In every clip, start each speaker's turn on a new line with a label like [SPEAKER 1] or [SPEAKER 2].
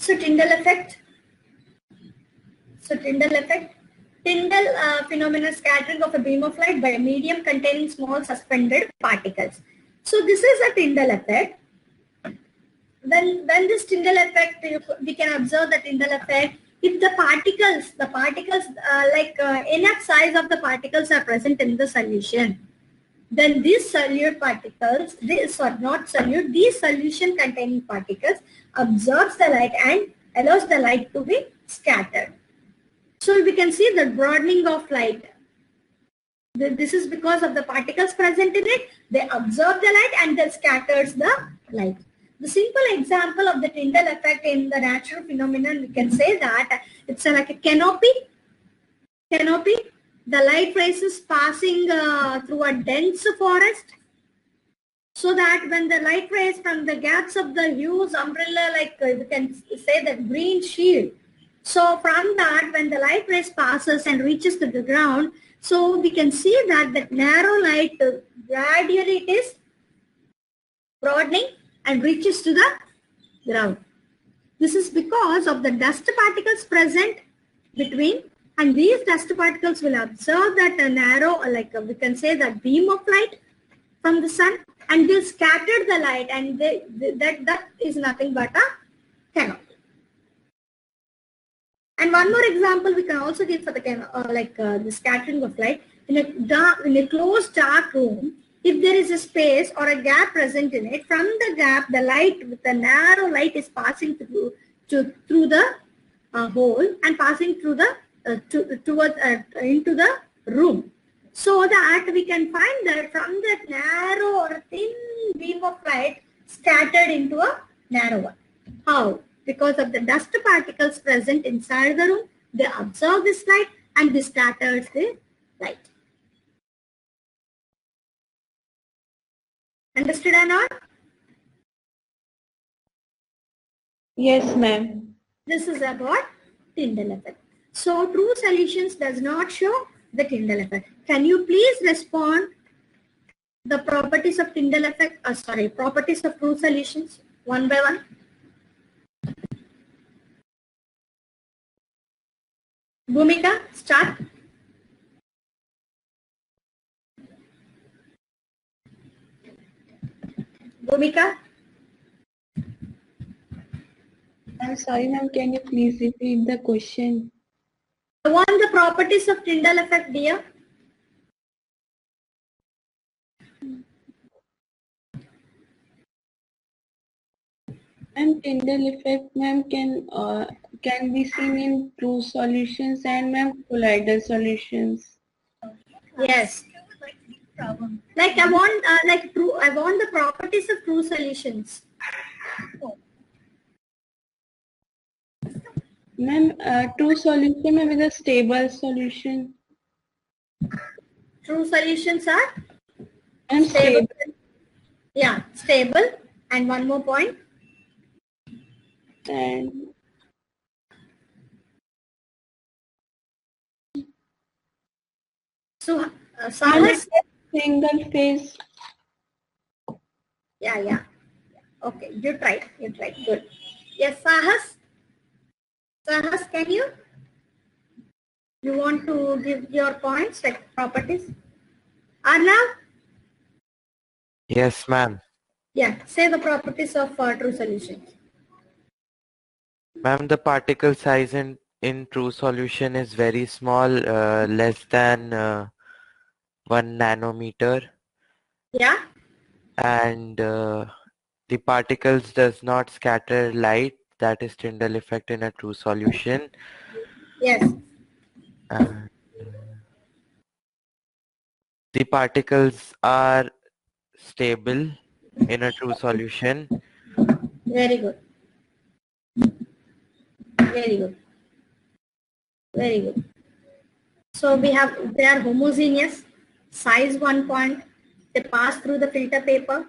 [SPEAKER 1] So Tyndall effect. Tyndall phenomenon, scattering of a beam of light by a medium containing small suspended particles. So this is a Tyndall effect. When this Tyndall effect, we can observe the Tyndall effect if the particles enough size of the particles are present in the solution. Then these solute particles, these solution containing particles absorbs the light and allows the light to be scattered. So we can see the broadening of light. This is because of the particles present in it. They absorb the light and then scatters the light. The simple example of the Tyndall effect in the natural phenomenon, we can say that it's like a canopy. The light rays is passing through a dense forest, so that when the light rays from the gaps of the huge umbrella, we can say that green shield. So from that, when the light rays passes and reaches to the ground, so we can see that the narrow light gradually it is broadening and reaches to the ground. This is because of the dust particles present between, and these dust particles will absorb that narrow, we can say that beam of light from the sun, and will scatter the light, and that is nothing but a canopy. And one more example we can also give for the the scattering of light in a closed dark room. If there is a space or a gap present in it, from the gap, the light with the narrow light is passing through the hole and passing through the into the room, so that we can find that from that narrow or thin beam of light scattered into a narrow one. How? Because of the dust particles present inside the room, they absorb this light and this scatters the light. Understood or not?
[SPEAKER 2] Yes, ma'am.
[SPEAKER 1] This is about Tyndall effect. So true solutions does not show the Tyndall effect. Can you please respond the properties of Tyndall effect? Properties of true solutions one by one. Bhumika, start. Bhumika.
[SPEAKER 2] I'm sorry, ma'am. Can you please repeat the question?
[SPEAKER 1] I want the properties of Tyndall effect, dear.
[SPEAKER 2] And Tyndall effect, ma'am, can be seen in true solutions and ma'am colloidal solutions.
[SPEAKER 1] Yes. Like I want I want the properties of true solutions.
[SPEAKER 2] Ma'am, true solution may be a stable solution.
[SPEAKER 1] True solutions are
[SPEAKER 2] And stable.
[SPEAKER 1] Yeah, stable. And one more point.
[SPEAKER 2] And
[SPEAKER 1] So, Sahas.
[SPEAKER 2] Single phase.
[SPEAKER 1] Yeah. Okay, you tried. Good. Yes, Sahas. Sahas, can you? You want to give your points, like properties? Arnav?
[SPEAKER 3] Yes, ma'am.
[SPEAKER 1] Yeah, say the properties of true solutions.
[SPEAKER 3] Ma'am, the particle size in true solution is very small, less than 1 nanometer.
[SPEAKER 1] Yeah.
[SPEAKER 3] And the particles does not scatter light. That is Tyndall effect in a true solution.
[SPEAKER 1] Yes.
[SPEAKER 3] And the particles are stable in a true solution.
[SPEAKER 1] Very good. So they are homogeneous, size 1 point, they pass through the filter paper,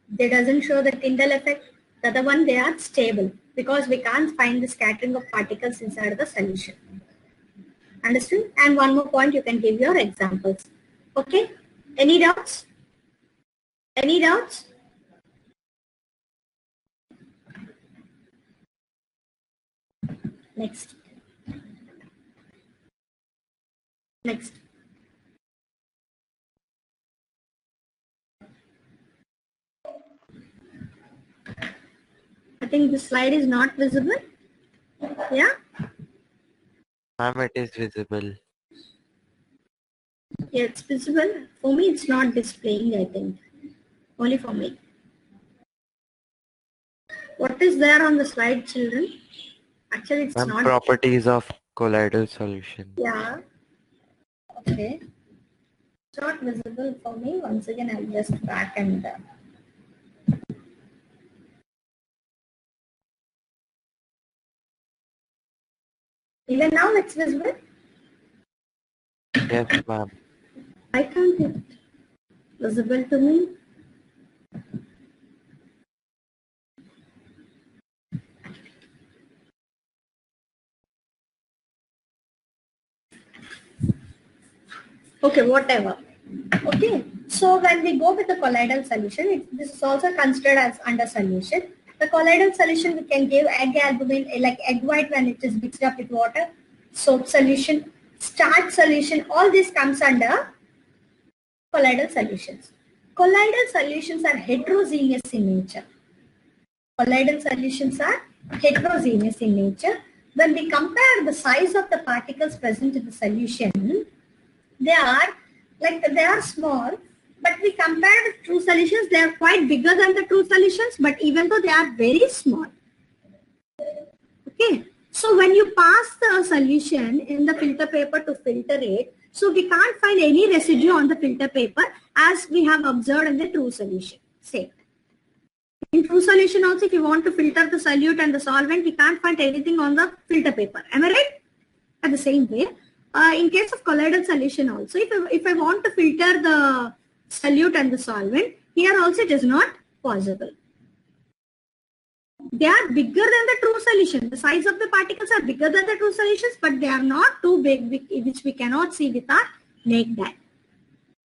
[SPEAKER 1] they doesn't show the Tyndall effect. The other one, they are stable because we can't find the scattering of particles inside the solution. Understood? And one more point, you can give your examples. Okay? Any doubts? Any doubts? Next. Next. I think this slide is not visible. Yeah?
[SPEAKER 3] Ma'am, it is visible.
[SPEAKER 1] Yeah, it's visible. For me, it's not displaying, I think. Only for me. What is there on the slide, children? Actually, it's
[SPEAKER 3] Ma'am,
[SPEAKER 1] not.
[SPEAKER 3] properties of colloidal solution.
[SPEAKER 1] Yeah. Okay. It's not visible for me. Once again, I'll just back and even now it's visible.
[SPEAKER 3] Yes, ma'am.
[SPEAKER 1] Why can't it visible to me? Okay, whatever. Okay, so when we go with the colloidal solution, this is also considered as under solution. The colloidal solution, we can give egg albumin, like egg white when it is mixed up with water, soap solution, starch solution, all this comes under colloidal solutions. Colloidal solutions are heterogeneous in nature. Colloidal solutions are heterogeneous in nature. When we compare the size of the particles present in the solution, they are small, but we compare with true solutions, they are quite bigger than the true solutions, but even though they are very small. Okay, so when you pass the solution in the filter paper to filter it, so we can't find any residue on the filter paper as we have observed in the true solution. Same. In true solution also, if you want to filter the solute and the solvent, we can't find anything on the filter paper. Am I right? At the same way, in case of colloidal solution also, if I want to filter the solute and the solvent, here also it is not possible. They are bigger than the true solution. The size of the particles are bigger than the true solutions, but they are not too big, which we cannot see with our naked eye.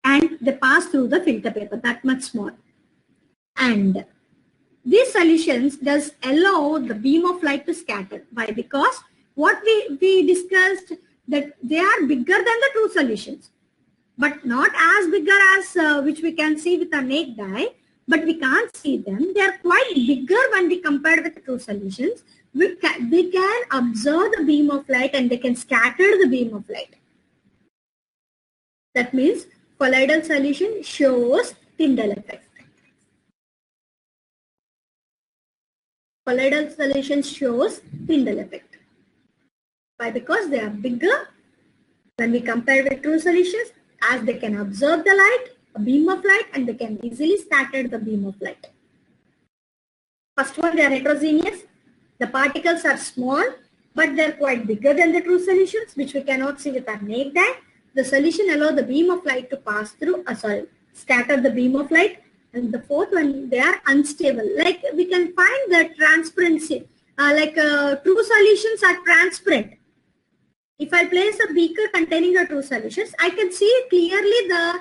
[SPEAKER 1] And they pass through the filter paper, that much small. And these solutions does allow the beam of light to scatter. Why? Because what we discussed, that they are bigger than the true solutions, but not as bigger as which we can see with our naked eye, but we can't see them. They are quite bigger when we compare with the true solutions. We can observe the beam of light and they can scatter the beam of light. That means colloidal solution shows Tyndall effect. Colloidal solution shows Tyndall effect. Why? Because they are bigger when we compare with true solutions, as they can observe the light, a beam of light, and they can easily scatter the beam of light. First one, they are heterogeneous. The particles are small, but they are quite bigger than the true solutions, which we cannot see with our naked eye. The solution allows the beam of light to pass through, scatter the beam of light. And the fourth one, they are unstable. Like we can find the transparency, true solutions are transparent. If I place a beaker containing the true solutions, I can see clearly the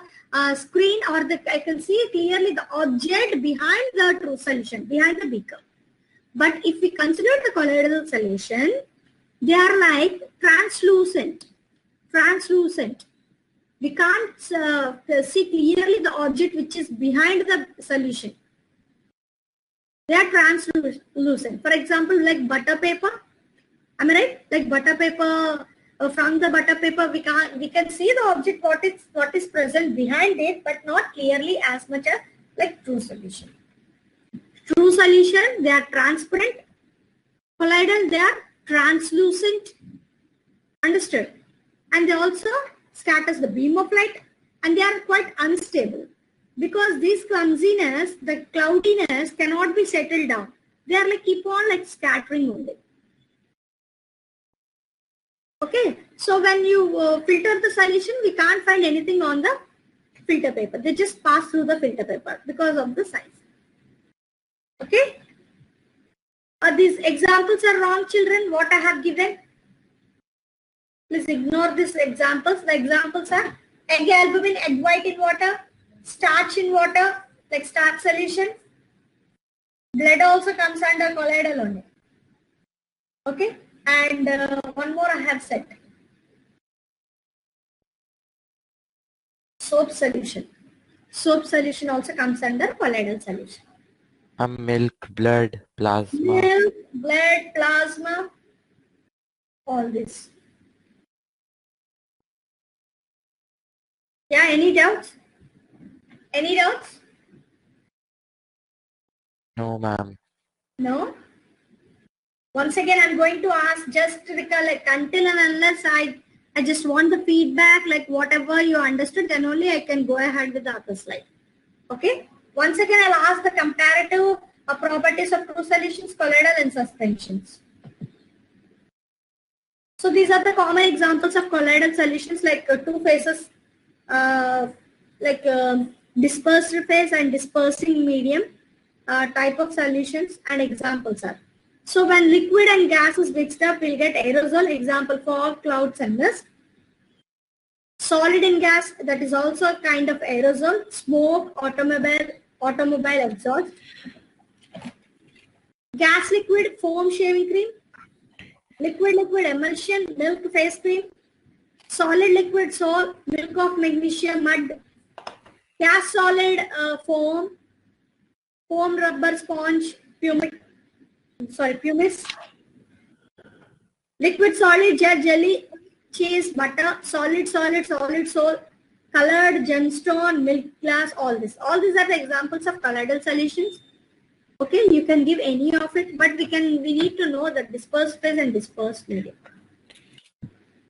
[SPEAKER 1] screen, or I can see clearly the object behind the true solution, behind the beaker. But if we consider the colloidal solution, they are like translucent. We can't see clearly the object which is behind the solution. They are translucent. For example, like butter paper. Am I right? Like butter paper. From the butter paper, we can see the object what is present behind it, but not clearly as much as like true solution. True solution, they are transparent. Colloidal, they are translucent. Understood? And they also scatters the beam of light, and they are quite unstable because this clumsiness, the cloudiness cannot be settled down. They are like keep on like scattering only. Okay, so when you filter the solution, we can't find anything on the filter paper. They just pass through the filter paper because of the size. Okay, these examples are wrong, children. What I have given, please ignore these examples. The examples are egg albumin, egg white in water, starch in water, like starch solution. Blood also comes under colloidal only. Okay, And one more I have said. Soap solution. Soap solution also comes under colloidal solution.
[SPEAKER 3] Milk, blood, plasma.
[SPEAKER 1] Milk, blood, plasma, all this. Yeah, any doubts? Any doubts?
[SPEAKER 3] No, ma'am.
[SPEAKER 1] No? Once again, I'm going to ask, just to recollect, until and unless I just want the feedback, like whatever you understood, then only I can go ahead with the other slide. Okay? Once again, I'll ask the comparative properties of true solutions, colloidal and suspensions. So these are the common examples of colloidal solutions, like two phases, dispersed phase and dispersing medium type of solutions, and examples are. So when liquid and gas is mixed up, we'll get aerosol, example fog, clouds and mist. Solid and gas, that is also a kind of aerosol, smoke, automobile exhaust. Gas liquid, foam shaving cream. Liquid emulsion, milk face cream. Solid liquid salt, milk of magnesia, mud. Gas solid foam rubber sponge, pumice. Liquid solid jet jelly, cheese, butter. Solid salt, colored gemstone, milk glass, all this. All these are the examples of colloidal solutions. Okay, you can give any of it, but we need to know the dispersed phase and dispersed medium.